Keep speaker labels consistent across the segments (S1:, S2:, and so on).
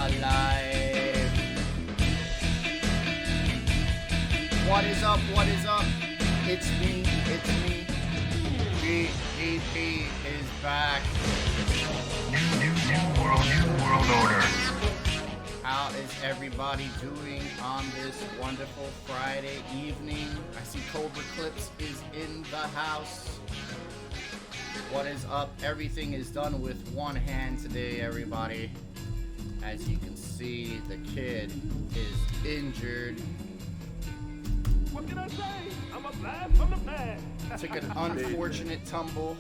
S1: alive. What is up? What is up? It's me. GDP is back.
S2: New world order.
S1: How is everybody doing on this wonderful Friday evening? I see Cobra Clips is in the house. What is up? Everything is done with one hand today, everybody. As you can see, the kid is injured.
S3: What can I say? I'm a blast from the past.
S1: Took an unfortunate tumble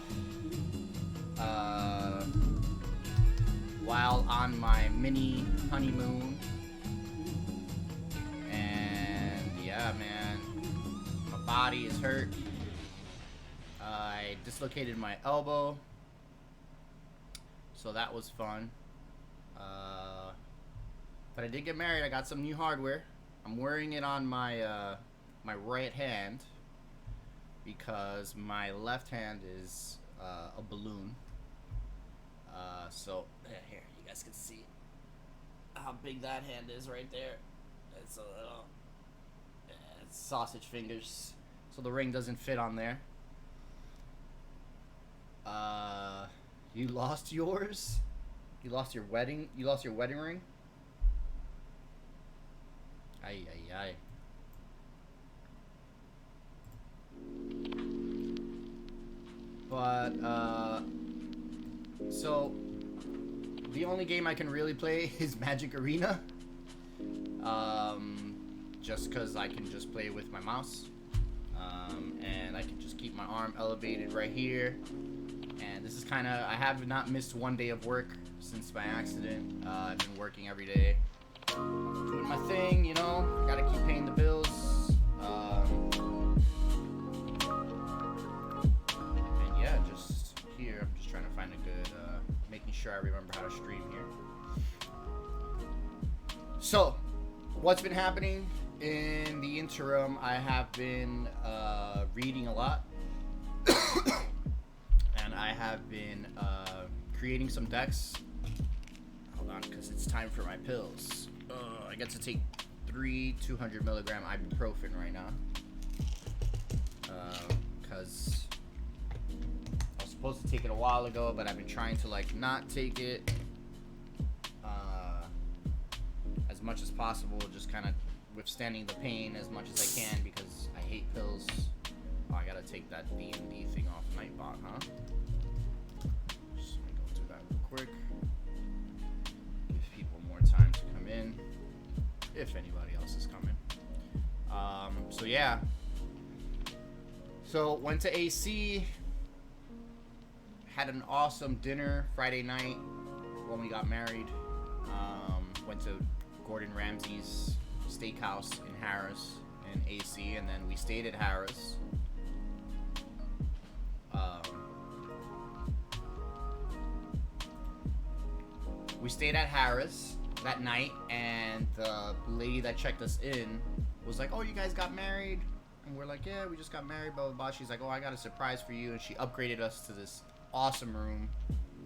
S1: while on my mini honeymoon. And yeah, man, my body is hurt. I dislocated my elbow, so that was fun. But I did get married. I got some new hardware. I'm wearing it on my my right hand because my left hand is a balloon. So here, you guys can see how big that hand is right there. It's a little it's sausage fingers, so the ring doesn't fit on there. You lost yours? You lost your wedding? You lost your wedding ring? Ay, ay, ay. But, so, the only game I can really play is Magic Arena. Just because I can just play with my mouse. And I can just keep my arm elevated right here. And this is kind of, I have not missed one day of work since my accident. I've been working every day, doing my thing, you know, gotta keep paying the bills. And yeah, just here, I'm just trying to find a good, making sure I remember how to stream here. So, what's been happening in the interim? I have been reading a lot. And I have been creating some decks. Hold on, because it's time for my pills. I get to take 3 200 milligram ibuprofen right now. Because I was supposed to take it a while ago, but I've been trying to like not take it as much as possible, just kind of withstanding the pain as much as I can because I hate pills. Oh, I gotta take that D&D thing off Nightbot, huh? Just let me go through that real quick. Give people more time to come in, if anybody else is coming. So yeah. So went to AC. Had an awesome dinner Friday night when we got married. Went to Gordon Ramsay's steakhouse in Harris in AC, and then we stayed at Harris. We stayed at Harris that night, and the lady that checked us in was like, "Oh, you guys got married?" And we're like, "Yeah, we just got married, blah, blah, blah." She's like, "Oh, I got a surprise for you." And she upgraded us to this awesome room.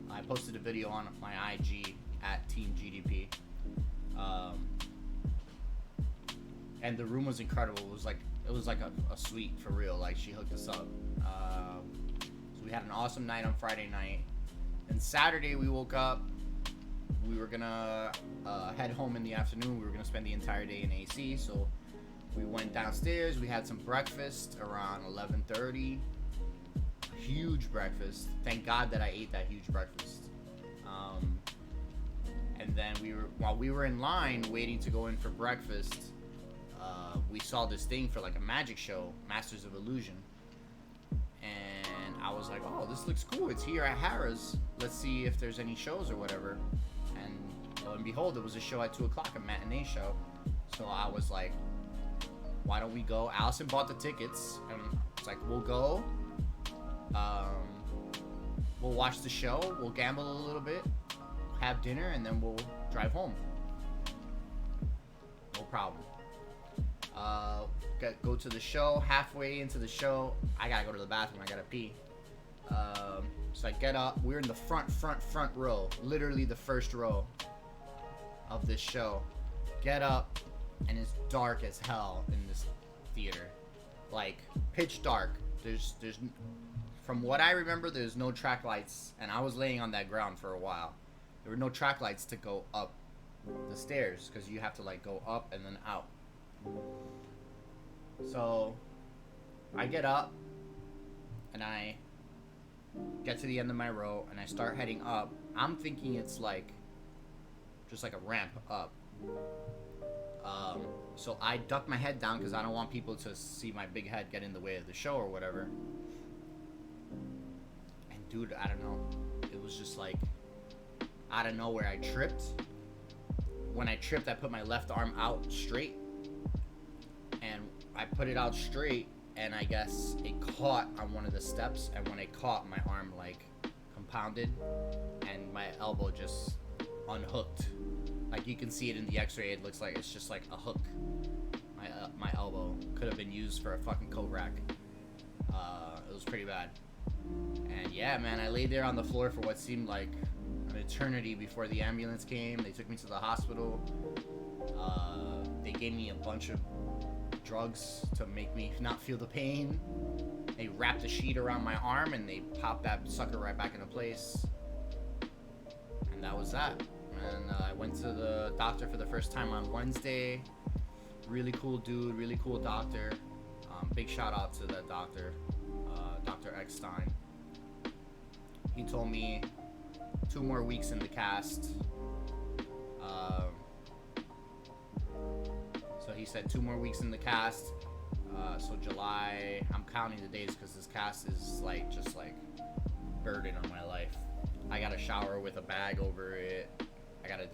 S1: I posted a video on my IG at Team GDP. And the room was incredible. It was like a suite for real. Like, she hooked us up. So we had an awesome night on Friday night. And Saturday we woke up. We were gonna head home in the afternoon. We were gonna spend the entire day in AC. So we went downstairs. We had some breakfast around 11:30. Huge breakfast. Thank God that I ate that huge breakfast. And then while we were in line waiting to go in for breakfast, we saw this thing for like a magic show, Masters of Illusion. And I was like, "Oh, this looks cool. It's here at Harrah's. Let's see if there's any shows or whatever." And lo and behold, it was a show at 2 o'clock, a matinee show. So I was like, "Why don't we go?" Allison bought the tickets, and it's like, "We'll go. We'll watch the show. We'll gamble a little bit, have dinner, and then we'll drive home." No problem. Go to the show. Halfway into the show, I gotta go to the bathroom. I gotta pee. So I get up. We're in the front row, literally the first row. of this show. Get up, and it's dark as hell in this theater, like pitch dark. There's from what I remember, there's no track lights, and I was laying on that ground for a while. There were no track lights to go up the stairs because you have to like go up and then out. So I get up and I get to the end of my row and I start heading up. I'm thinking it's like just like a ramp up. So I duck my head down because I don't want people to see my big head get in the way of the show or whatever. And dude, I don't know. It was just like out of nowhere I tripped. When I tripped, I put my left arm out straight. And I put it out straight, and I guess it caught on one of the steps. And when it caught, my arm like compounded, and my elbow just unhooked. Like you can see it in the X-ray. It looks like it's just like a hook. My elbow could have been used for a fucking coat rack. It was pretty bad. And yeah, man, I laid there on the floor for what seemed like an eternity before the ambulance came. They took me to the hospital. They gave me a bunch of drugs to make me not feel the pain. They wrapped a sheet around my arm and they popped that sucker right back into place. And that was that. And I went to the doctor for the first time on Wednesday. Really cool dude, really cool doctor. Big shout out to that doctor, Dr. Eckstein. He told me 2 more weeks in the cast. So he said 2 more weeks in the cast. So July, I'm counting the days because this cast is like just like burden on my life. I gotta shower with a bag over it. I gotta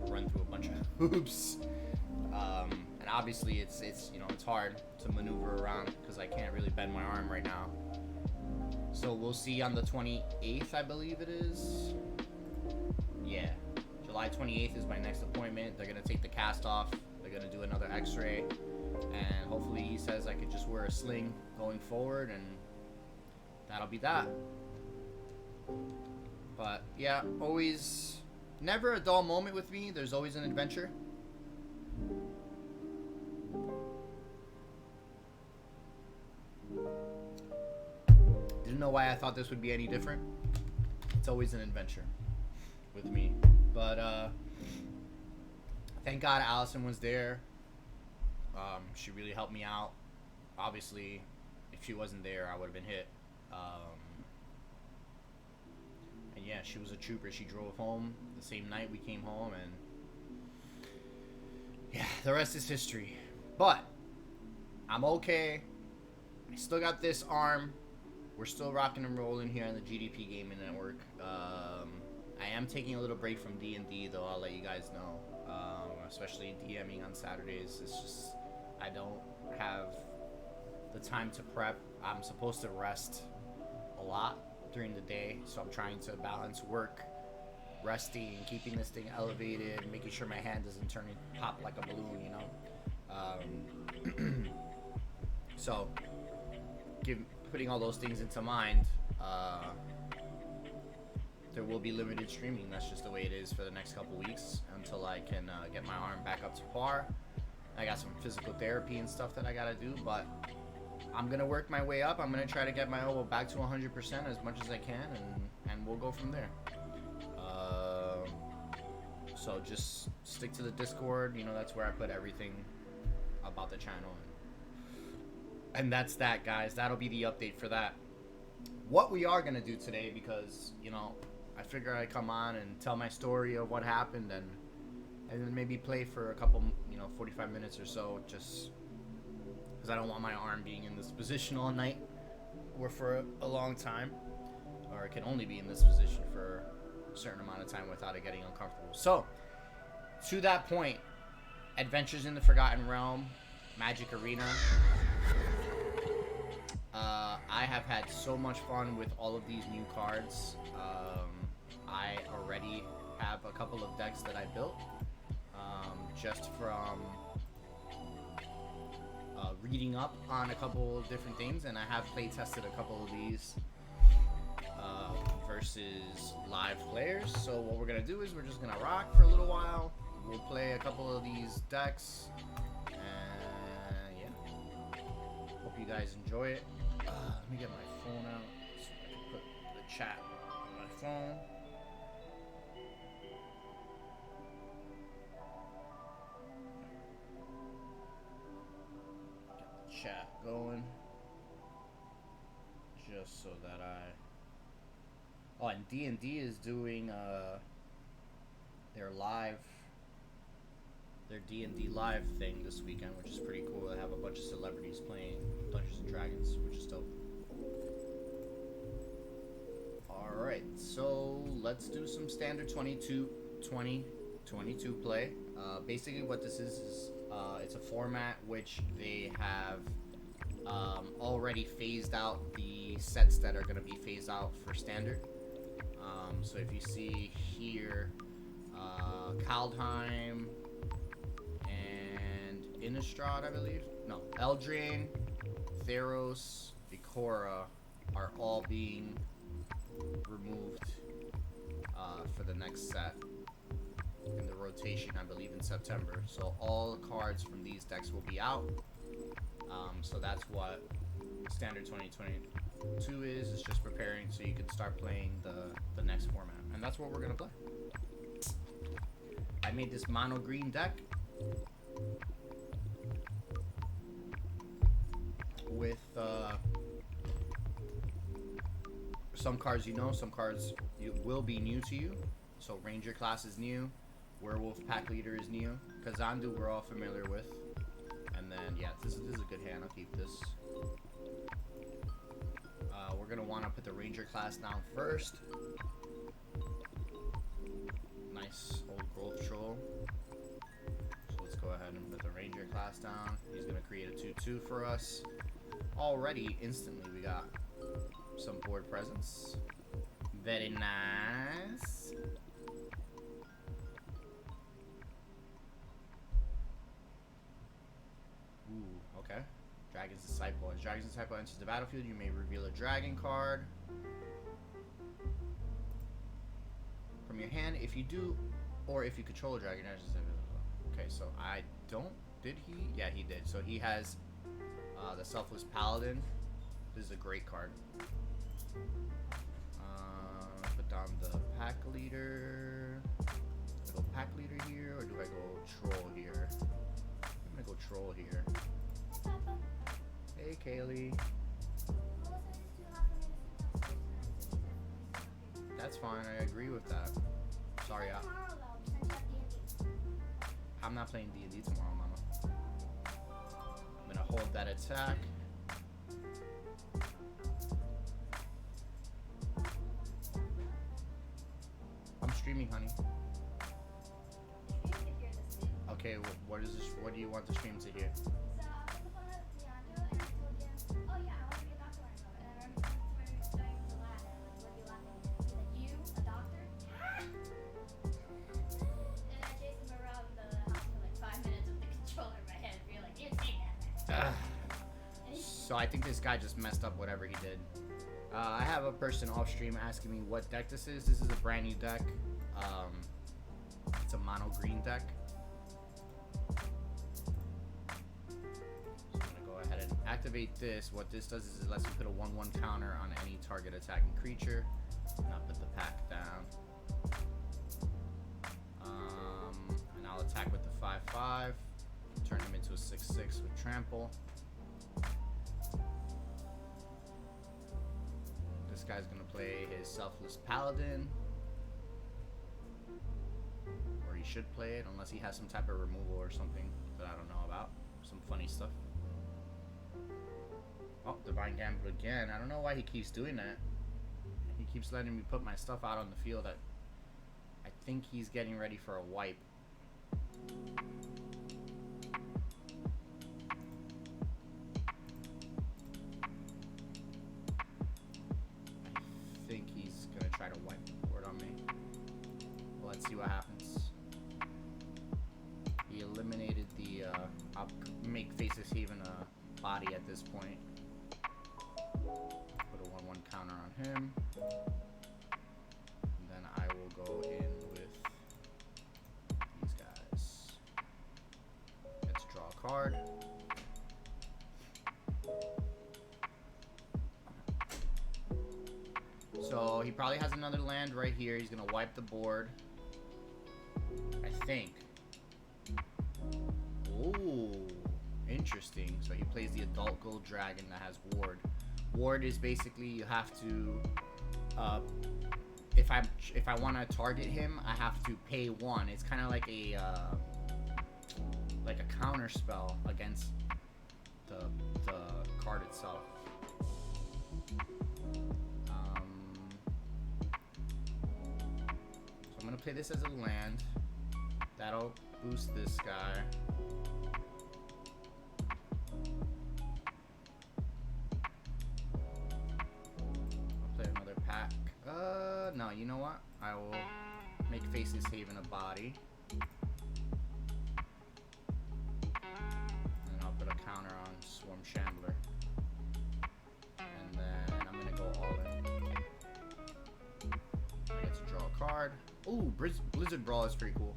S1: run through a bunch of hoops. And obviously it's you know, it's hard to maneuver around because I can't really bend my arm right now. So we'll see on the 28th, I believe it is. Yeah, July 28th is my next appointment. They're gonna take the cast off. They're gonna do another X-ray, and hopefully he says I could just wear a sling going forward, and that'll be that. But yeah, always, never a dull moment with me. There's always an adventure. Didn't know why I thought this would be any different. It's always an adventure with me. But thank God Allison was there. She really helped me out. Obviously, if she wasn't there, I would have been hit. And yeah, she was a trooper. She drove home the same night we came home, and yeah, the rest is history. But I'm okay. I still got this arm. We're still rocking and rolling here on the GDP Gaming Network. I am taking a little break from D&D, though. I'll let you guys know. Especially DMing on Saturdays. It's just I don't have the time to prep. I'm supposed to rest a lot during the day, so I'm trying to balance work, resting, keeping this thing elevated, making sure my hand doesn't turn and pop like a balloon, you know. So putting all those things into mind, there will be limited streaming. That's just the way it is for the next couple weeks until I can get my arm back up to par. I got some physical therapy and stuff that I gotta do, but I'm gonna work my way up. I'm gonna try to get my elbow back to 100% as much as I can, and we'll go from there. So just stick to the Discord. You know, that's where I put everything about the channel. And that's that, guys. That'll be the update for that. What we are gonna do today, because you know, I figure I come on and tell my story of what happened, and then maybe play for a couple, 45 minutes or so, just because I don't want my arm being in this position all night or for a long time, or it can only be in this position for a certain amount of time without it getting uncomfortable. So, to that point, Adventures in the Forgotten Realm, Magic Arena. I have had so much fun with all of these new cards. I already have a couple of decks that I built just from reading up on a couple of different things, and I have play tested a couple of these versus live players. So what we're gonna do is we're just gonna rock for a little while. We'll play a couple of these decks, and yeah. Hope you guys enjoy it. Let me get my phone out so I can put the chat on my phone. Get the chat going. Just so that Oh, and D&D is doing their D&D live thing this weekend, which is pretty cool. They have a bunch of celebrities playing Dungeons and Dragons, which is dope. Alright, so let's do some standard 2022 play. Basically what this is it's a format which they have already phased out the sets that are going to be phased out for standard. So if you see here, Kaldheim and Innistrad, I believe. No, Eldraine, Theros, Ikora are all being removed for the next set in the rotation, I believe, in September. So all the cards from these decks will be out. So that's what standard 2022 is. It's just preparing so you can start playing the next format, and that's what we're gonna play. I made this mono green deck with some cards you know, some cards will be new to you. So Ranger class is new, Werewolf Pack Leader is new, Kazandu we're all familiar with. And then, yeah, this is a good hand. I'll keep this. We're going to want to put the Ranger class down first. Nice old Growth Troll. So let's go ahead and put the Ranger class down. He's going to create a 2/2 for us. Already, instantly, we got some board presence. Very nice. Ooh, okay. Dragon's Disciple. As Dragon's Disciple enters the battlefield, you may reveal a dragon card from your hand. If you do, or if you control a dragon. Okay, so I don't. Did he? Yeah, he did. So he has the Selfless Paladin. This is a great card. Put down the Pack Leader. Do I go Pack Leader here, or do I go Troll here? I'm gonna go Troll here. Hey, Kaylee. That's fine. I agree with that. Sorry, I'm not playing D&D tomorrow, Mama. I'm gonna hold that attack. I'm streaming, honey. Okay, what is this? What do you want the stream to hear? So I think this guy just messed up whatever he did. I have a person off stream asking me what deck this is. This is a brand new deck. It's a mono green deck. So I'm gonna go ahead and activate this. What this does is it lets you put a 1/1 counter on any target attacking creature. And I'll put the pack down. And I'll attack with the 5/5. Turn him into a 6/6 with trample. This guy's gonna play his Selfless Paladin, or he should play it unless he has some type of removal or something that I don't know about. Some funny stuff. Oh, Divine Gambit again. I don't know why he keeps doing that. He keeps letting me put my stuff out on the field. I think he's getting ready for a wipe. I think he's gonna try to wipe the board on me. Well, let's see what happens. He eliminated the, I'll make Faceless Haven a body at this point. Put a 1/1 counter on him. will go in with these guys. Let's draw a card. So he probably has another land right here. He's gonna wipe the board, I think. Ooh, interesting. So he plays the Adult Gold Dragon that has Ward. Ward is basically you have to, if I want to target him, I have to pay 1. It's kind of like a counter spell against the card itself. So I'm gonna play this as a land. That'll boost this guy. No, you know what? I will make Faceless Haven a body. And I'll put a counter on Swarm Shambler. And then I'm gonna go all in. I get to draw a card. Ooh, Blizzard Brawl is pretty cool.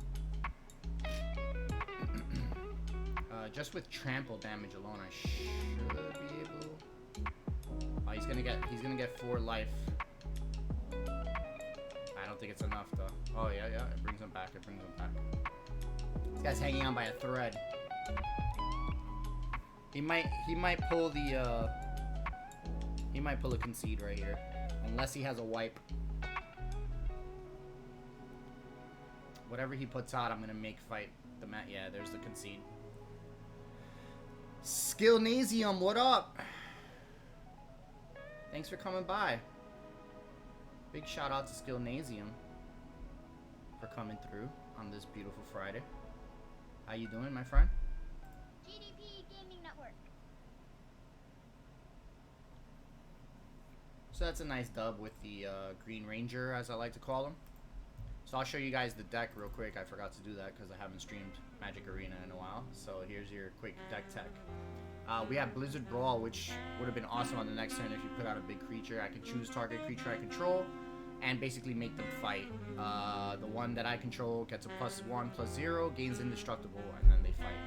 S1: Just with trample damage alone, I should be able. Oh, he's gonna get 4 life. I don't think it's enough though. Oh yeah, it brings him back. This guy's hanging on by a thread. He might pull the he might pull a concede right here, unless he has a wipe. Whatever he puts out, I'm gonna make fight the mat. Yeah, there's the concede. Skillnasium, what up? Thanks for coming by. Big shout out to Skillnasium for coming through on this beautiful Friday. How you doing, my friend?
S2: GDP Gaming Network.
S1: So that's a nice dub with the Green Ranger, as I like to call him. So I'll show you guys the deck real quick. I forgot to do that because I haven't streamed Magic Arena in a while. So here's your quick deck tech. We have Blizzard Brawl, which would have been awesome on the next turn if you put out a big creature. I can choose target creature I control and basically make them fight. The one that I control gets a +1/+0, gains indestructible, and then they fight.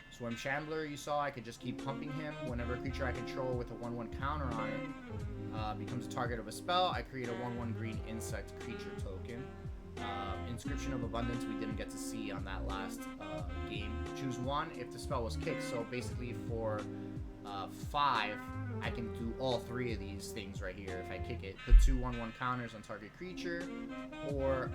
S1: Swarm Shambler, you saw, I could just keep pumping him. Whenever a creature I control with a 1/1 counter on it becomes a target of a spell, I create a 1/1 green insect creature token. Inscription of Abundance we didn't get to see on that last game. Choose 1 if the spell was kicked. So basically for 5, I can do all 3 of these things right here if I kick it. Put 2 1/1 counters on target creature, or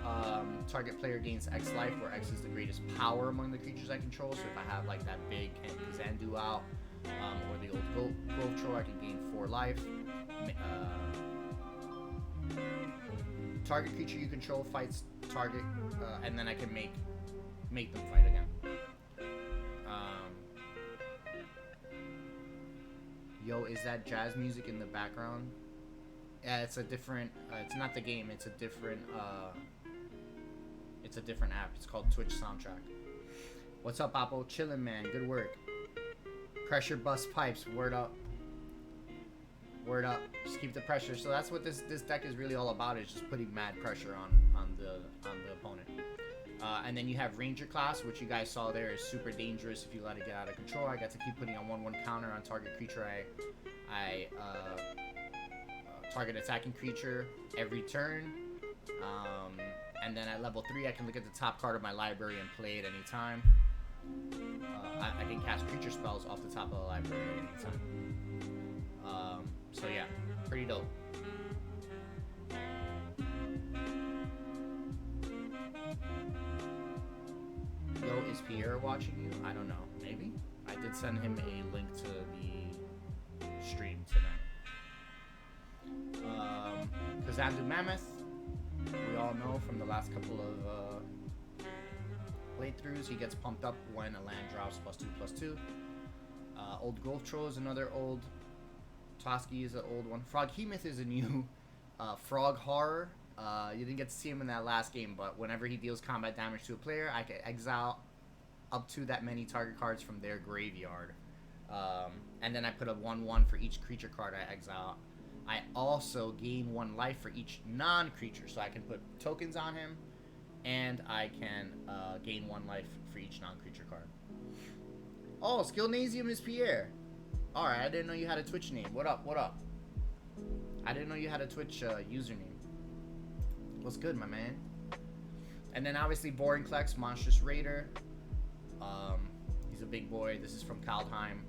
S1: target player gains X life, where X is the greatest power among the creatures I control. So if I have like that big Xandu out, or the old Grove Troll, I can gain 4 life. Target creature you control fights target, and then I can make them fight again. Yo, is that jazz music in the background? Yeah, it's a different. It's not the game. It's a different. It's a different app. It's called Twitch Soundtrack. What's up, Apple? Chillin', man. Good work. Pressure bust pipes. Word up. Word up. Just keep the pressure. So that's what this deck is really all about, is just putting mad pressure on the opponent. And then you have Ranger class, which you guys saw there is super dangerous if you let it get out of control. I got to keep putting on 1/1 counter on target creature. I target attacking creature every turn. And then at level 3, I can look at the top card of my library and play it anytime. I can cast creature spells off the top of the library at any time. So yeah, pretty dope. Yo, is Pierre watching you? I don't know. Maybe? I did send him a link to the stream tonight. Kazandu Mammoth, we all know from the last couple of playthroughs, he gets pumped up when a land drops +2/+2. Old Grove Troll is another old. Toski is an old one. Froghemoth is a new frog horror. You didn't get to see him in that last game, but whenever he deals combat damage to a player, I can exile up to that many target cards from their graveyard. And then I put a 1/1 for each creature card I exile. I also gain 1 life for each non-creature. So I can put tokens on him, and I can gain 1 life for each non-creature card. Oh, Skillnasium is Pierre. Alright, I didn't know you had a Twitch name. What up, what up? I didn't know you had a Twitch username. What's good, my man? And then obviously Boringclex, Monstrous Raider. He's a big boy. This is from Kaldheim.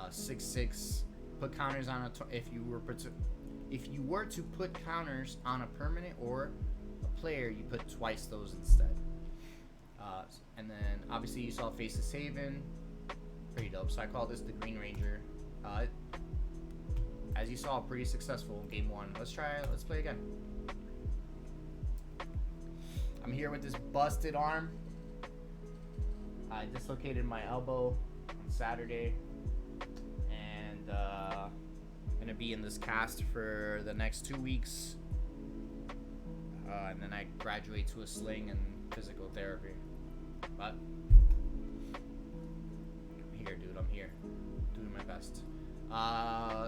S1: 6/6. Put counters on if you were to put counters on a permanent or a player, you put twice those instead. And then obviously you saw Faceless Haven. Pretty dope. So I call this the Green Ranger. As you saw, pretty successful in game 1. Let's play again. I'm here with this busted arm. I dislocated my elbow on Saturday, and I'm gonna be in this cast for the next 2 weeks, and then I graduate to a sling and physical therapy. But I'm here, dude. I'm here, doing my best.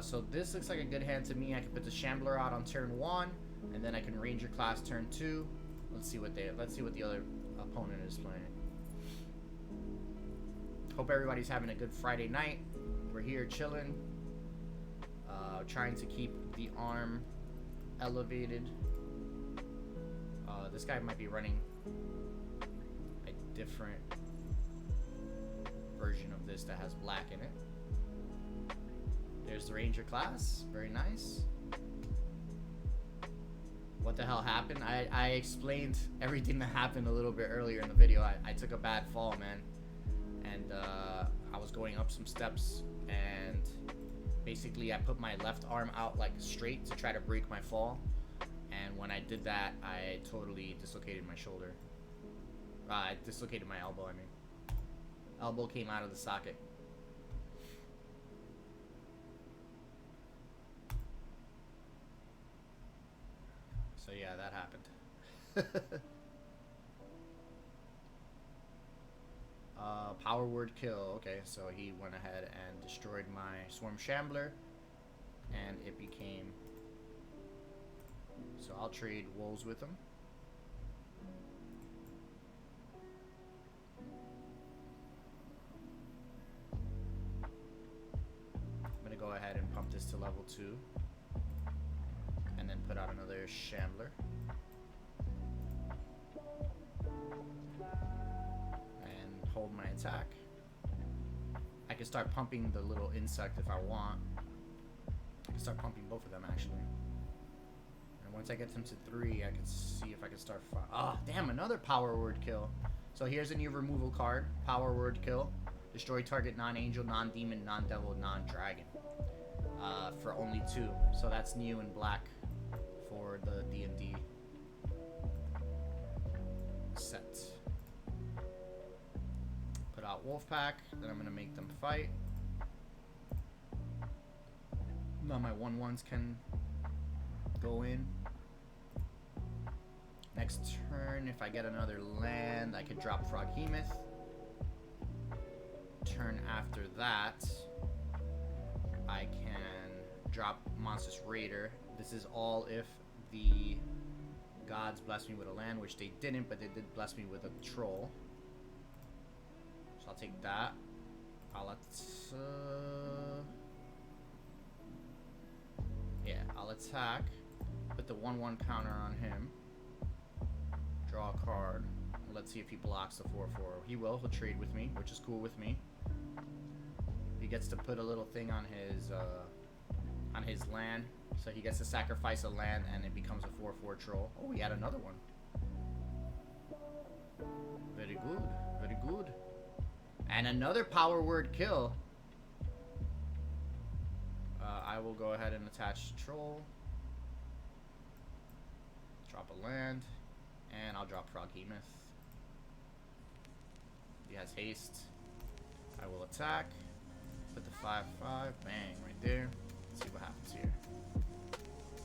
S1: So this looks like a good hand to me. I can put the Shambler out on turn 1, and then I can Ranger class turn 2. Let's see what the other opponent is playing. Hope everybody's having a good Friday night. We're here chilling, trying to keep the arm elevated. This guy might be running a different version of this that has black in it. There's the Ranger class. Very nice. What the hell happened? I explained everything that happened a little bit earlier in the video. I took a bad fall, man. And I was going up some steps, and basically I put my left arm out like straight to try to break my fall. And when I did that, I totally dislocated my shoulder. I dislocated my elbow, I mean. Elbow came out of the socket. So yeah, that happened. Power word kill. Okay, so he went ahead and destroyed my Swarm Shambler, and it became... So I'll trade Wolves with him. I'm gonna go ahead and pump this to level 2. And then put out another Shambler. And hold my attack. I can start pumping the little insect if I want. I can start pumping both of them actually. And once I get them to 3, I can see if I can start oh, damn, another power word kill. So here's a new removal card. Power word kill. Destroy target non-angel, non-demon, non-devil, non-dragon. For only 2. So that's new and black for the D&D set. Put out Wolfpack, then I'm gonna make them fight. Now my 1/1s can go in. Next turn, if I get another land, I could drop Froghemoth. Turn after that, I can drop Monstrous Raider. This is all if the gods bless me with a land, which they didn't, but they did bless me with a troll. So I'll take that. I'll attack. Put the 1/1 counter on him. Draw a card. Let's see if he blocks the 4/4. He will. He'll trade with me, which is cool with me. He gets to put a little thing on his land. So he gets to sacrifice a land, and it becomes a 4/4 troll. Oh, we had another one. Very good. Very good. And another power word kill. I will go ahead and attach troll. Drop a land. And I'll drop Froghemoth. He has haste. I will attack. Put the 5/5. Bang, right there. Let's see what happens here.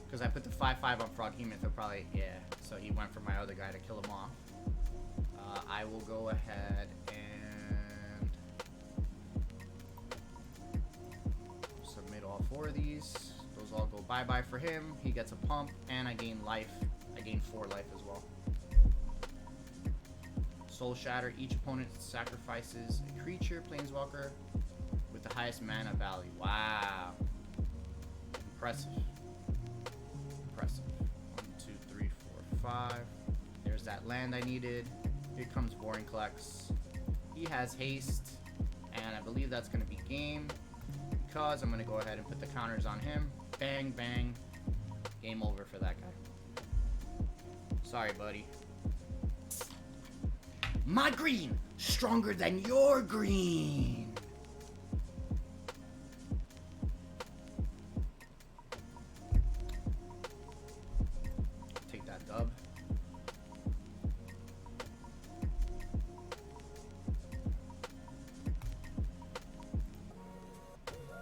S1: Because I put the 5/5 on Froghemoth, he'll probably... Yeah, so he went for my other guy to kill him off. I will go ahead and... submit all 4 of these. Those Those all go bye-bye for him. He gets a pump, and I gain life. I gain 4 life as well. Soul Shatter. Each opponent sacrifices a creature, planeswalker, with the highest mana value. Wow. Impressive. Impressive. 1, 2, 3, 4, 5. There's that land I needed. Here comes Vorinclex. He has haste, and I believe that's going to be game, because I'm going to go ahead and put the counters on him. Bang, bang. Game over for that guy. Sorry, buddy. My green, stronger than your green. Take that dub.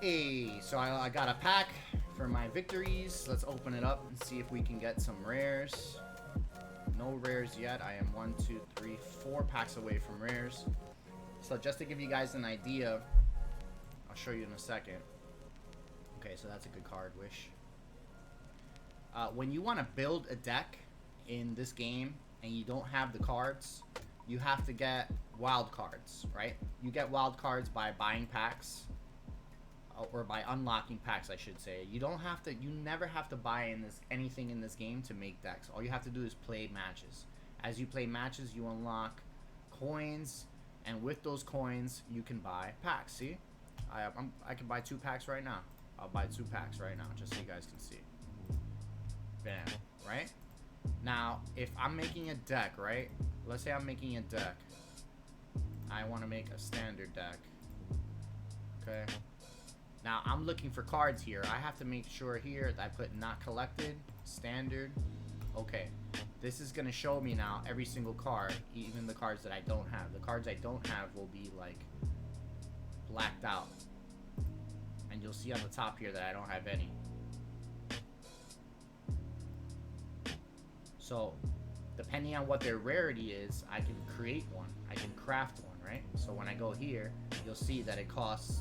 S1: Hey, so I got a pack for my victories. Let's open it up and see if we can get some rares. No rares yet. I am 1, 2, 3, 4 packs away from rares. So just to give you guys an idea, I'll show you in a second. Okay, so that's a good card, Wish. When you want to build a deck in this game and you don't have the cards, you have to get wild cards, right? You get wild cards by buying packs, or by unlocking packs, I should say. You never have to buy anything in this game to make decks. All you have to do is play matches. As you play matches, you unlock coins, and with those coins, you can buy packs. See? I can buy 2 packs right now. I'll buy 2 packs right now, just so you guys can see. Bam, right? Now, if I'm making a deck, right? Let's say I'm making a deck. I want to make a standard deck. Okay? Now, I'm looking for cards here. I have to make sure here that I put not collected, standard. Okay, this is going to show me now every single card, even the cards that I don't have. The cards I don't have will be, like, blacked out. And you'll see on the top here that I don't have any. So, depending on what their rarity is, I can create one. I can craft one, right? So when I go here, you'll see that it costs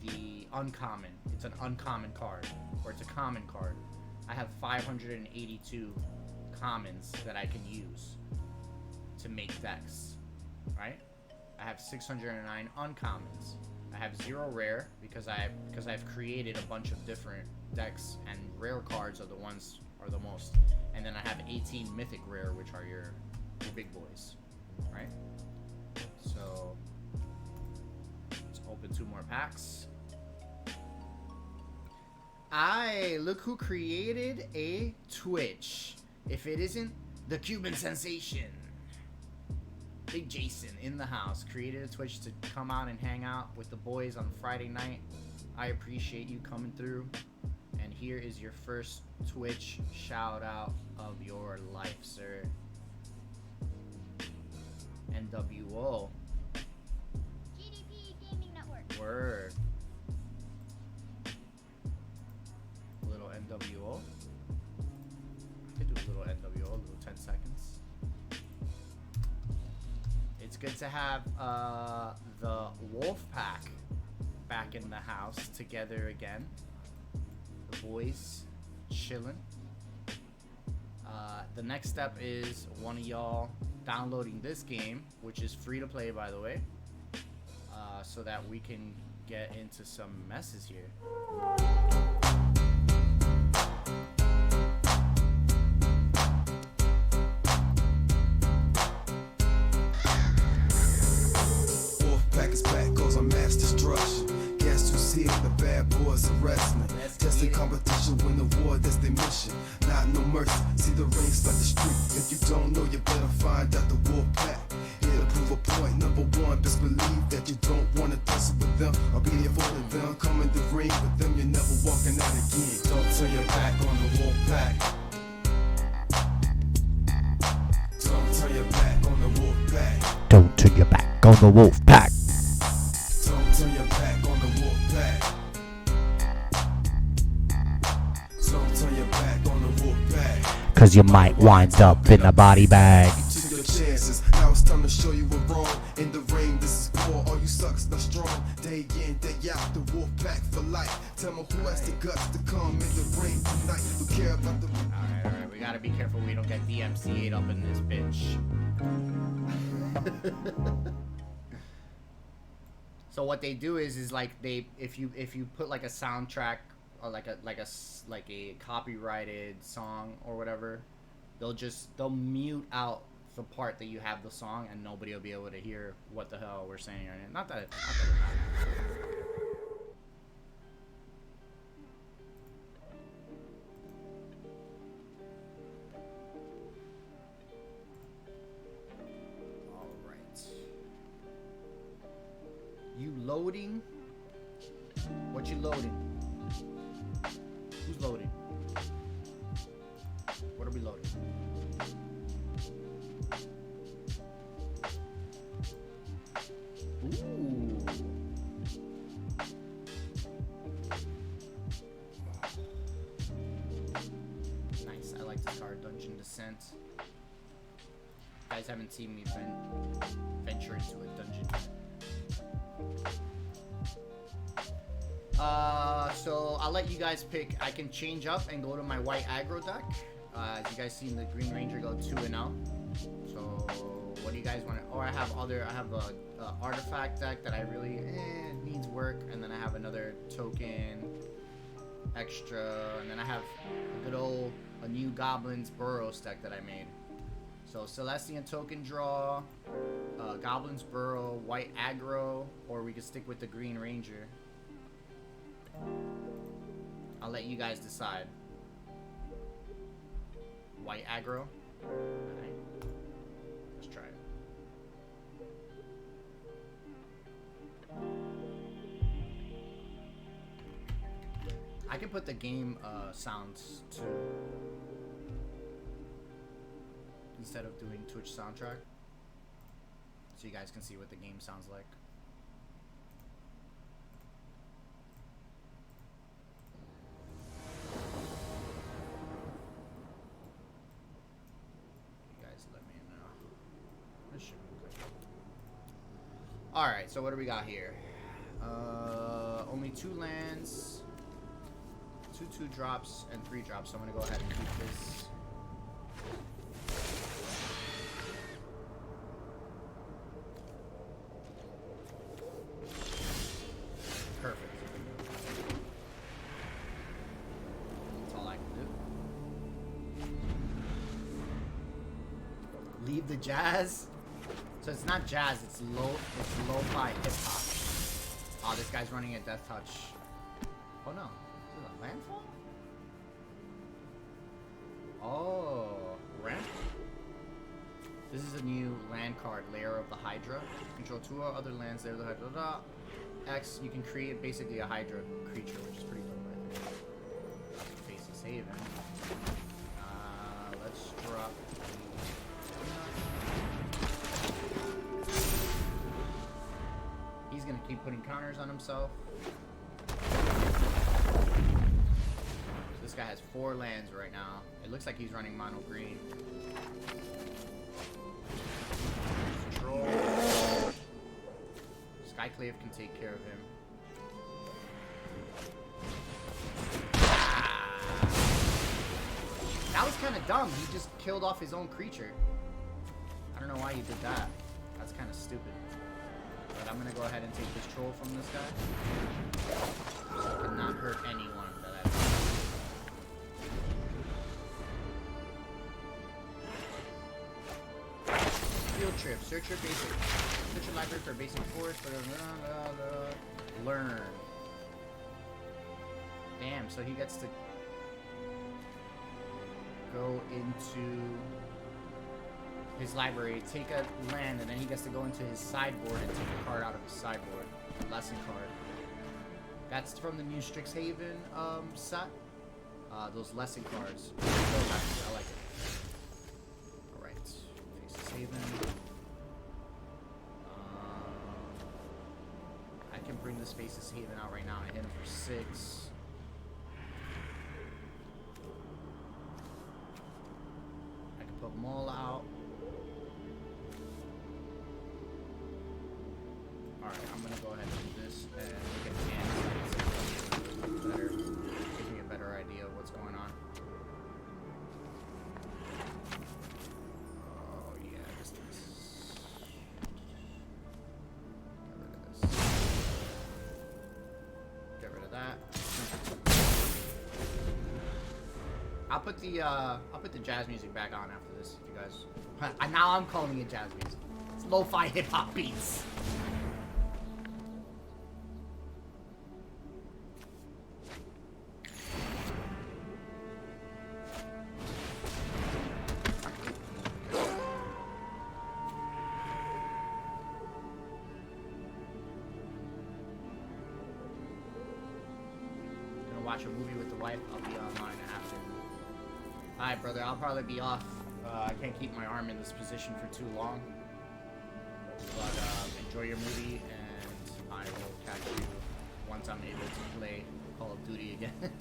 S1: the uncommon. It's an uncommon card, or it's a common card. I have 582 commons that I can use to make decks, right? I have 609 uncommons. I have 0 rare because I've created a bunch of different decks, and rare cards are the ones are the most. And then I have 18 mythic rare, which are your big boys, right? So let's open 2 more packs. Look who created a Twitch. If it isn't the Cuban sensation. Big Jason in the house. Created a Twitch to come out and hang out with the boys on Friday night. I appreciate you coming through. And here is your first Twitch shout out of your life, sir. NWO.
S2: GDP Gaming Network.
S1: Word. A little NWO. I could do a little NWO, a little 10 seconds. It's good to have the Wolf Pack back in the house together again. The boys chilling. The next step is one of y'all downloading this game, which is free to play, by the way, so that we can get into some messes here.
S4: Wolfpack is back, goes on mass destruction. Guess who's here? The bad boys are wrestling. Just a competition, win the war, that's their mission. Not no mercy, see the rings like the street. If you don't know, you better find out the Wolfpack. Here to prove a point, number 1, best believe that you don't want to tussle with them or be avoiding them. Come in the ring with them, you're never walking out again. Don't turn your back on the Wolfpack. Don't turn your back on the Wolfpack.
S5: Don't turn your back on the Wolfpack.
S4: Don't turn your back on the Wolfpack. Don't turn your back on the Wolfpack.
S5: Cause you might wind up in a body bag.
S4: To your chances, Now it's time to show you we're wrong. In the ring, this is war. All you sucks not strong. Day in, day out, the wolf pack for life. Tell me who has the guts to come in the ring tonight. Who care about the...
S1: Alright, we gotta be careful we don't get DMCA'd up in this bitch. So what they do is like if you put like a soundtrack or like a copyrighted song or whatever, they'll mute out the part that you have the song and nobody will be able to hear what the hell we're saying right now. Not that it matters. You loading? What you loading? Who's loading? What are we loading? Ooh. Nice. I like this card, Dungeon Descent. You guys haven't seen me venture into a dungeon yet. So I'll let you guys pick. I can change up and go to my white aggro deck. As you guys seen, the Green Ranger go 2-0. So what do you guys want? Or I have a artifact deck that I really needs work, and then I have another token extra, and then I have a new Goblins Burrows deck that I made. So Celestian token draw, Goblins Burrow, white aggro, or we could stick with the Green Ranger. I'll let you guys decide. White aggro. Alright. Let's try it. I can put the game sounds too, instead of doing Twitch soundtrack, so you guys can see what the game sounds like. You guys let me know. This should be good. Alright, so what do we got here? Only 2 lands, 2 drops, and 3 drops, so I'm gonna go ahead and keep this. Perfect. That's all I can do. Leave the jazz. So it's not jazz, it's lo-fi hip hop. Oh, this guy's running a Death Touch. Oh no. Is it a landfall? Oh, ramp? This is a new land card, Lair of the Hydra. Control 2 other lands, Lair of the Hydra. X, you can create basically a Hydra creature, which is pretty dope, I think. Faceless Haven. Let's drop. He's gonna keep putting counters on himself. This guy has 4 lands right now. It looks like he's running mono green. Troll. Skyclave can take care of him. That was kind of dumb. He just killed off his own creature. I don't know why he did that. That's kind of stupid. But I'm gonna go ahead and take this troll from this guy. So I cannot hurt anyone that I Field trip. Search your library for basic force. Learn. Damn, so he gets to go into his library, take a land, and then he gets to go into his sideboard and take a card out of his sideboard. A lesson card. That's from the new Strixhaven set. Those lesson cards. I like it. Alright. Faceless Haven. I can bring this Faceless Haven out right now and hit him for 6. I can put Maul out. Alright, I'm gonna go ahead and do this and look at Dan's better. Give me a better idea of what's going on. Oh yeah, this is. Get rid of that. I'll put the jazz music back on after this, if you guys. Now I'm calling it jazz music. It's lo-fi hip-hop beats. Gonna watch a movie with the wife. I'll be online after. Alright, brother, I'll probably be off. I can't keep my arm in this position for too long. But enjoy your movie, and I will catch you once I'm able to play Call of Duty again.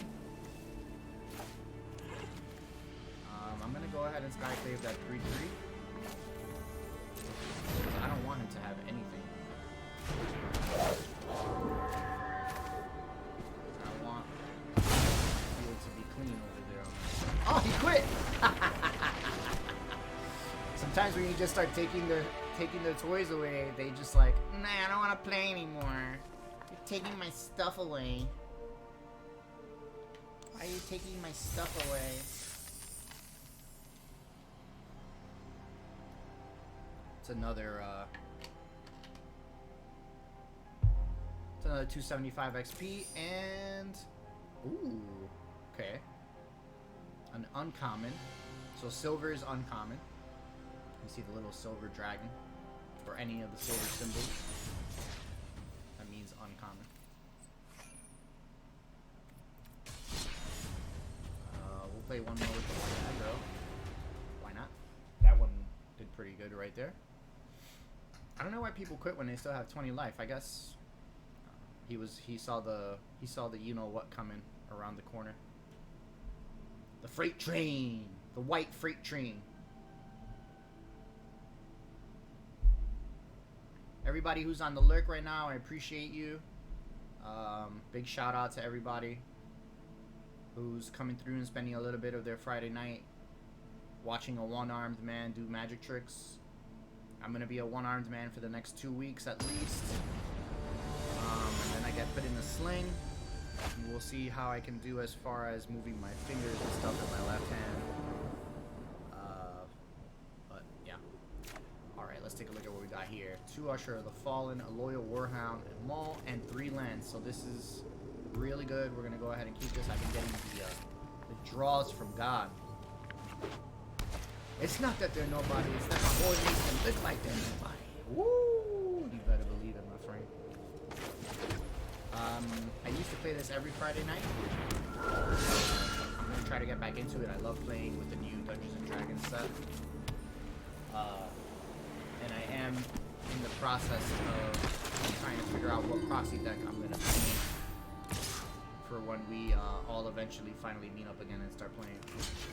S1: I'm gonna go ahead and skyclave that 3-3. Because I don't want him to have anything. I want the field to be clean over there. Oh, he quit! Sometimes when you just start taking their toys away, they just like, nah, I don't want to play anymore. You're taking my stuff away. Why are you taking my stuff away? It's another 275 XP and ooh, okay, an uncommon. So silver is uncommon. You see the little silver dragon or any of the silver symbols. That means uncommon. We'll play one more with the white aggro. Why not? That one did pretty good right there. I don't know why people quit when they still have 20 life. I guess he saw the you know what coming around the corner. The freight train, the white freight train. Everybody who's on the lurk right now, I appreciate you. Big shout out to everybody who's coming through and spending a little bit of their Friday night watching a one-armed man do magic tricks. I'm gonna be a one-armed man for the next 2 weeks at least. And then I get put in the sling. And we'll see how I can do as far as moving my fingers and stuff with my left hand. But yeah. Alright, let's take a look at what we got here. 2 Usher of the Fallen, a Loyal Warhound, a Maul, and 3 lands. So this is really good. We're gonna go ahead and keep this. I've been getting the draws from God. It's not that they're nobody, it's that my boy makes them look like they're nobody. Woo! You better believe it, my friend. I used to play this every Friday night. I'm gonna try to get back into it. I love playing with the new Dungeons and Dragons set. And I am in the process of trying to figure out what proxy deck I'm gonna play for when we all eventually finally meet up again and start playing.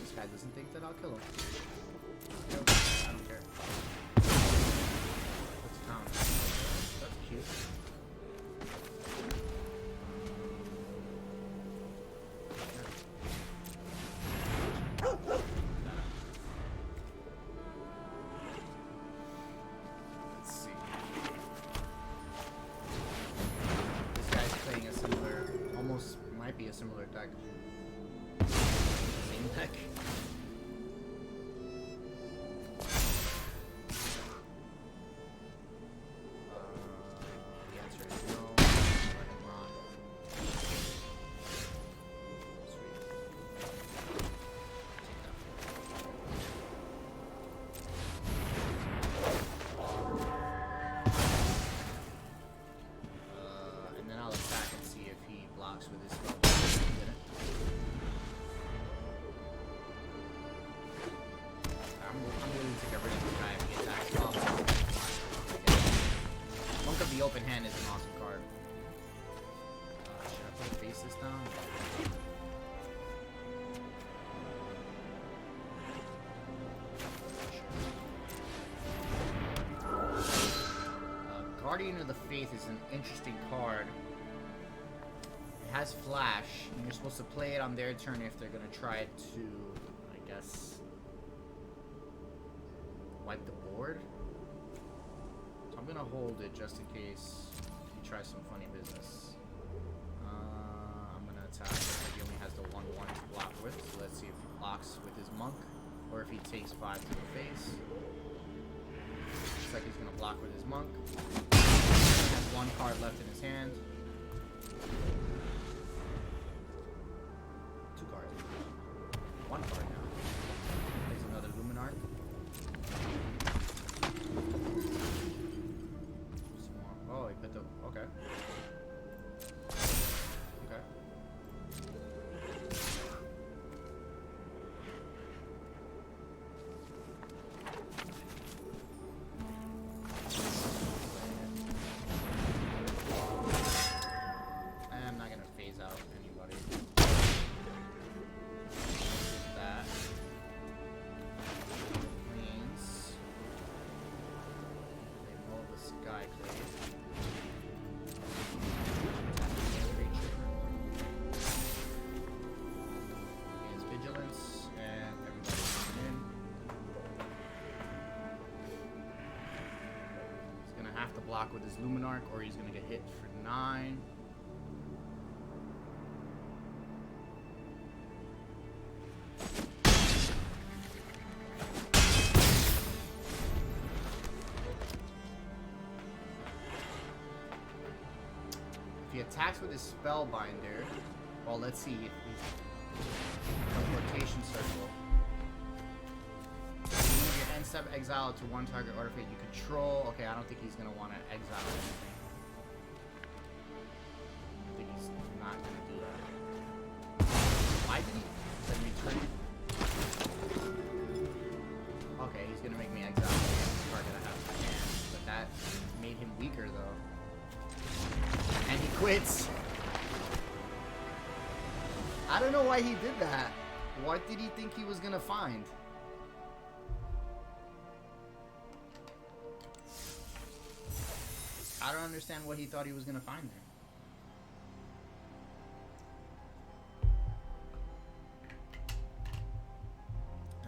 S1: This guy doesn't think that I'll kill him. I don't care. What's town? That's cute. Let's see. This guy's playing a similar, almost might be a similar deck. Same deck. The answer is no. Let him run. Sweet. Take that. And then I'll attack and see if he blocks with his spell. He didn't. I'm willing to get rid of this guy if he attacks off. Monk of the Open Hand is an awesome card. Should I put faces down? Guardian of the Faith is an interesting card. It has flash, and you're supposed to play it on their turn if they're gonna try to, I guess, wipe the board. So I'm gonna hold it just in case he tries some funny business. I'm gonna attack. He only has the 1/1 to block with, so let's see if he blocks with his monk, or if he takes 5 to the face. Looks like he's gonna block with his monk. He has 1 card left in his hand. 2 cards. 1 card now. Plays another Luminarch. Oh, he put the... Okay. Okay. I'm not gonna phase out anybody. That means they roll the Sky Clave. He has Vigilance, and everybody's coming in. He's gonna have to block with his Luminarch, or he's gonna get hit for 9. If he attacks with his Spellbinder, well, let's see. Teleportation Circle. Move your end step exile to 1 target artifact you control. Okay, I don't think he's gonna want to exile anything. I think he's not gonna do that. Why did he then return? Okay, he's gonna make me exile the card that I have in my hand, but that made him weaker though. And he quits. I don't know why he did that. What did he think he was gonna find? I don't understand what he thought he was gonna find there.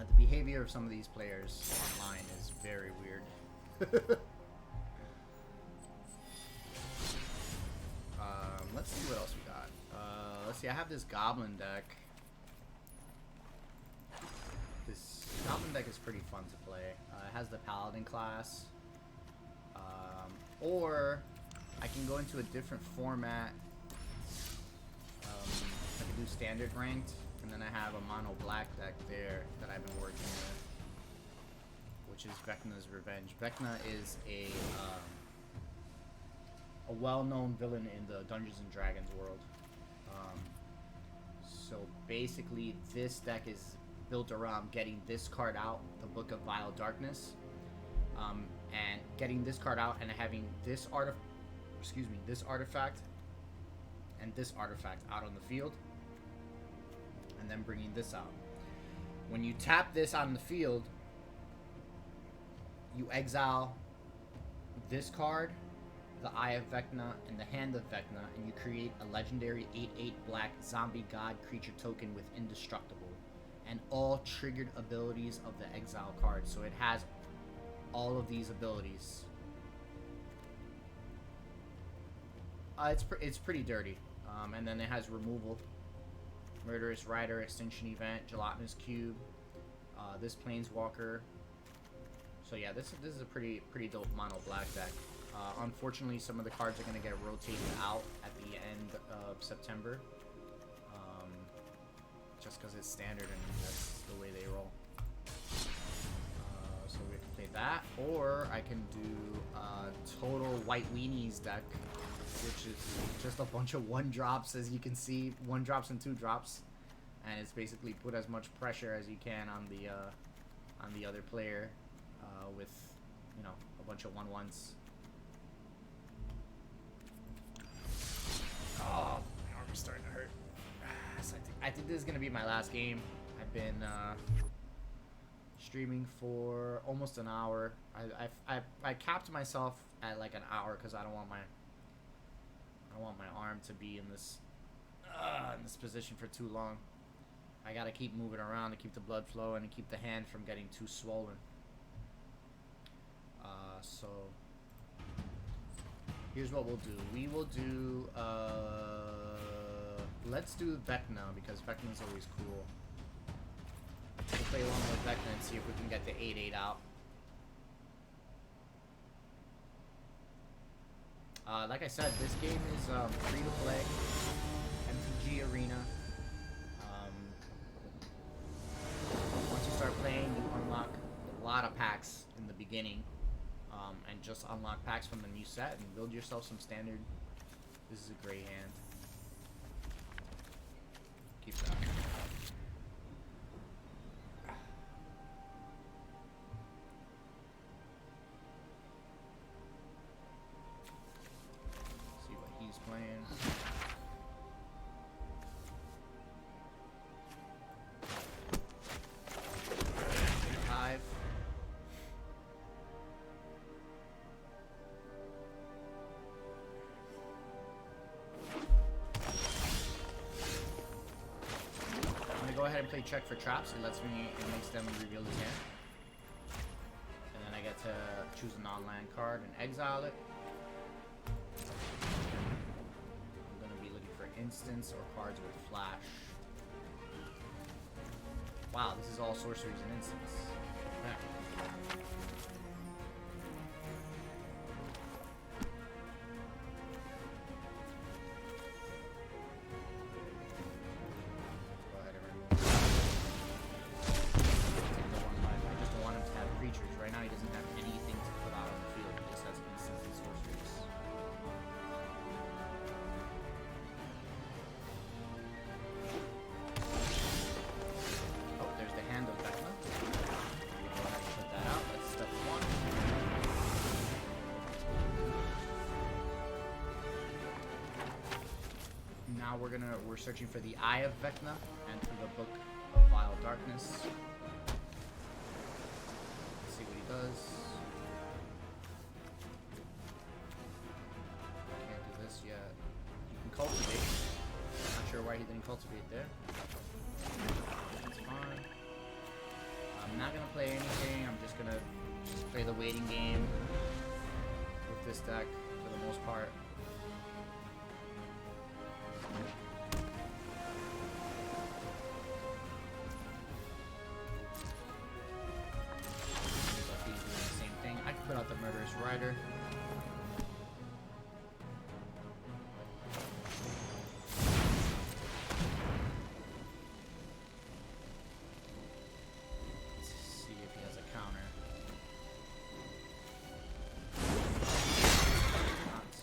S1: The behavior of some of these players online is very weird. Let's see what else we got. Let's see, I have this Goblin deck. This Goblin deck is pretty fun to play. It has the Paladin class. Or I can go into a different format. I can do standard ranked, and then I have a mono black deck there that I've been working with, which is Vecna's Revenge. Vecna is a well-known villain in the Dungeons and Dragons world. So basically, this deck is built around getting this card out, the Book of Vile Darkness, and getting this card out and having this this artifact and this artifact out on the field, and then bringing this out. When you tap this on the field, you exile this card, the Eye of Vecna, and the Hand of Vecna, and you create a legendary 8/8 black zombie god creature token with Indestructible, and all triggered abilities of the exile card. So it has all of these abilities. It's pretty dirty. And then it has removal, Murderous Rider, Extinction Event, Gelatinous Cube, this Planeswalker. So yeah, this is a pretty dope mono black deck. Unfortunately, some of the cards are going to get rotated out at the end of September, just because it's standard and that's the way they roll. So we can play that, or I can do total White Weenies deck, which is just a bunch of 1-drops, as you can see, 1-drops and 2-drops, and it's basically put as much pressure as you can on the other player with, you know, a bunch of 1/1s. Oh, my arm is starting to hurt. So I think this is gonna be my last game. I've been streaming streaming for almost an hour. I capped myself at like an hour because I don't want my arm to be in this position for too long. I gotta keep moving around to keep the blood flowing and keep the hand from getting too swollen. So here's what we'll do. We will do let's do Vecna because Vecna's always cool. We'll play along with Vecna and see if we can get the 8-8 out. Like I said, this game is free to play. MTG Arena. Once you start playing, you unlock a lot of packs in the beginning. And just unlock packs from the new set and build yourself some standard. This is a great hand. Keep that. See what he's playing. Five. Go ahead and play check for traps. It makes them reveal his hand. And then I get to choose a non-land card and exile it. I'm going to be looking for instants or cards with flash. Wow, this is all sorceries and instants. Yeah. Now we're searching for the Eye of Vecna and for the Book of Vile Darkness. Let's see what he does. Can't do this yet. You can cultivate. Not sure why he didn't cultivate there. That's fine. I'm not gonna play anything. I'm just gonna play the waiting game with this deck for the most part. Put out the Murderous Rider. Let's see if he has a counter. Not.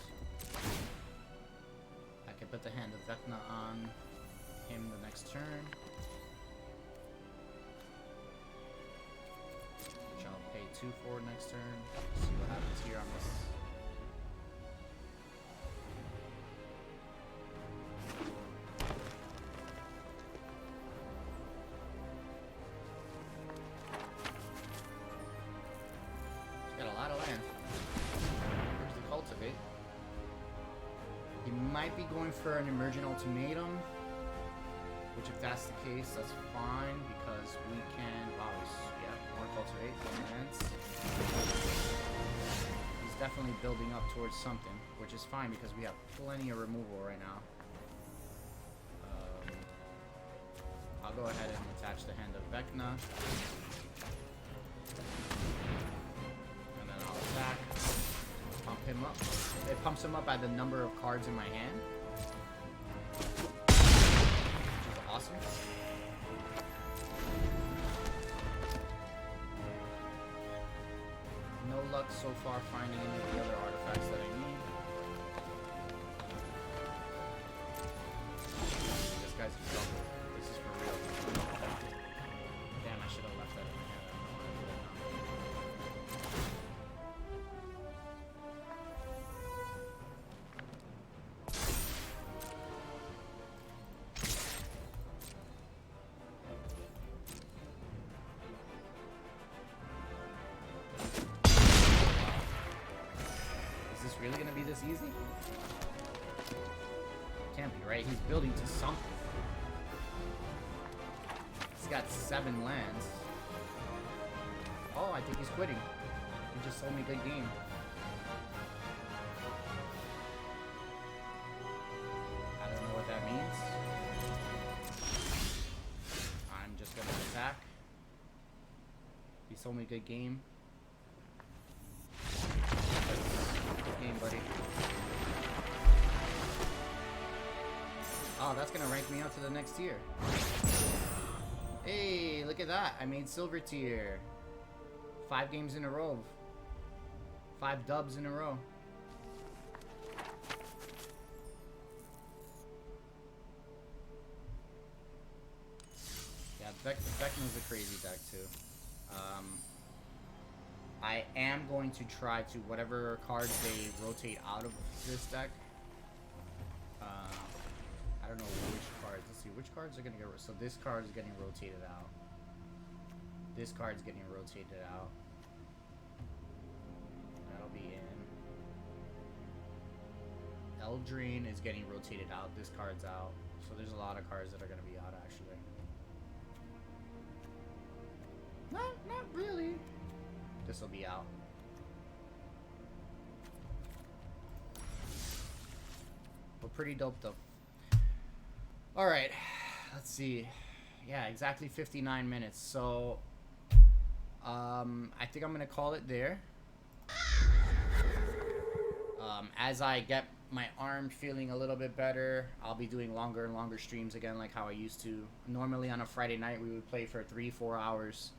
S1: I can put the Hand of Vecna on him the next turn. I'll pay 2 for next turn. See what happens here on this. He's got a lot of land. Here's the Cultivate. He might be going for an Emergent Ultimatum. Which, if that's the case, that's fine because we can. Wow, more Cultivate, more lands. He's definitely building up towards something, which is fine because we have plenty of removal right now. I'll go ahead and attach the Hand of Vecna. And then I'll attack. Pump him up. It pumps him up by the number of cards in my hand. Awesome. No luck so far finding any of the other artifacts that I need. This guy's in trouble. This is for real. Damn, I should have left that in my hand. I don't know why I did it now. this really gonna be this easy? Can't be, right? He's building to something. He's got 7 lands. Oh, I think he's quitting. He just told me good game. I don't know what that means. I'm just gonna attack. He told me good game. Good game, buddy. Oh, that's gonna rank me up to the next tier. Hey, look at that. I made silver tier. 5 games in a row. 5 dubs in a row. Yeah, Vecna's a crazy deck too. I am going to try to, whatever cards they rotate out of this deck. I don't know which cards. Let's see, which cards are going to go. So this card is getting rotated out. This card's getting rotated out. That'll be in. Eldraine is getting rotated out. This card's out. So there's a lot of cards that are going to be out, actually. Not really. This will be out. But pretty dope, though. Alright. Let's see. Yeah, exactly 59 minutes. So, I think I'm going to call it there. As I get my arm feeling a little bit better, I'll be doing longer and longer streams again like how I used to. Normally on a Friday night we would play for 3-4 hours.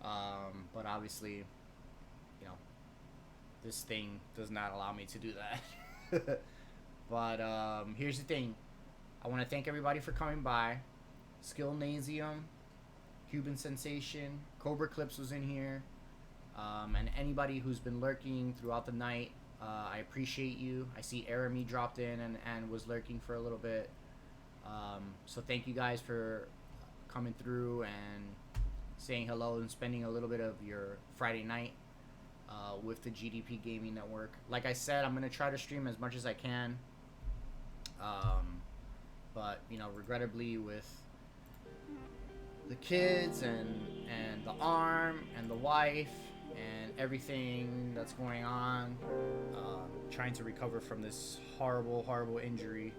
S1: But obviously, you know, this thing does not allow me to do that. But here's the thing. I want to thank everybody for coming by. Skillnasium, Cuban Sensation, Cobra Clips was in here, and anybody who's been lurking throughout the night. I appreciate you. I see Arami dropped in and was lurking for a little bit. So thank you guys for coming through and saying hello and spending a little bit of your Friday night with the GDP Gaming Network. Like I said, I'm going to try to stream as much as I can. But, you know, regrettably with the kids and the arm and the wife and everything that's going on, trying to recover from this horrible injury,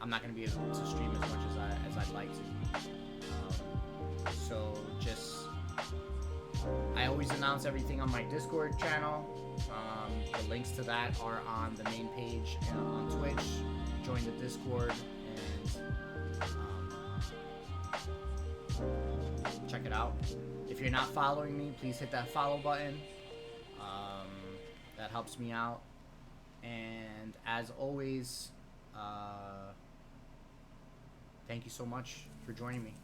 S1: I'm not going to be able to stream as much as I'd like to. So just, I always announce everything on my Discord channel. The links to that are on the main page on Twitch. Join the Discord and check it out. If you're not following me, please hit that follow button. That helps me out. And as always, thank you so much for joining me.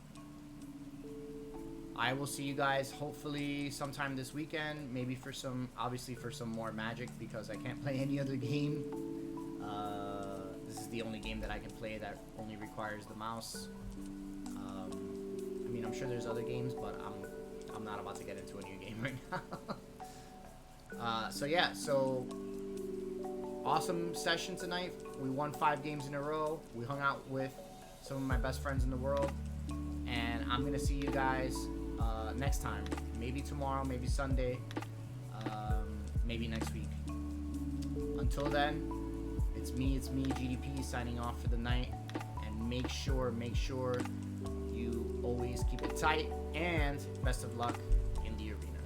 S1: I will see you guys hopefully sometime this weekend, maybe for some, obviously for some more Magic, because I can't play any other game. This is the only game that I can play that only requires the mouse. I mean, I'm sure there's other games, but I'm not about to get into a new game right now. So yeah, so awesome session tonight. We won 5 games in a row. We hung out with some of my best friends in the world, and I'm gonna see you guys next time. Maybe tomorrow, maybe Sunday, maybe next week. Until then, it's me, GDP, signing off for the night. And make sure you always keep it tight, and best of luck in the arena.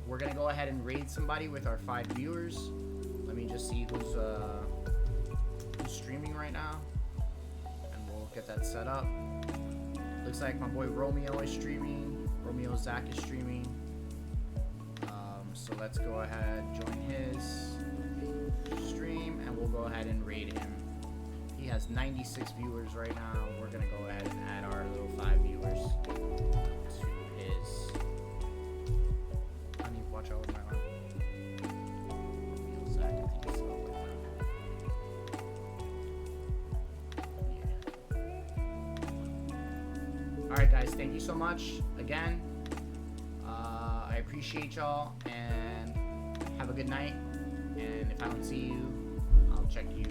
S1: We're gonna go ahead and raid somebody with our 5 viewers. Let me just see who's streaming right now, and we'll get that set up. Looks like my boy Romeo is streaming. Romeo Zach is streaming. So let's go ahead, join his stream, and we'll go ahead and raid him. He has 96 viewers right now. We're gonna go ahead and add our little 5 viewers to his. I need to watch out with my arm. Romeo Zach, I think it's spelled like that. Yeah. Alright guys, thank you so much again. I appreciate y'all, and have a good night. And if If I don't see you, I'll check you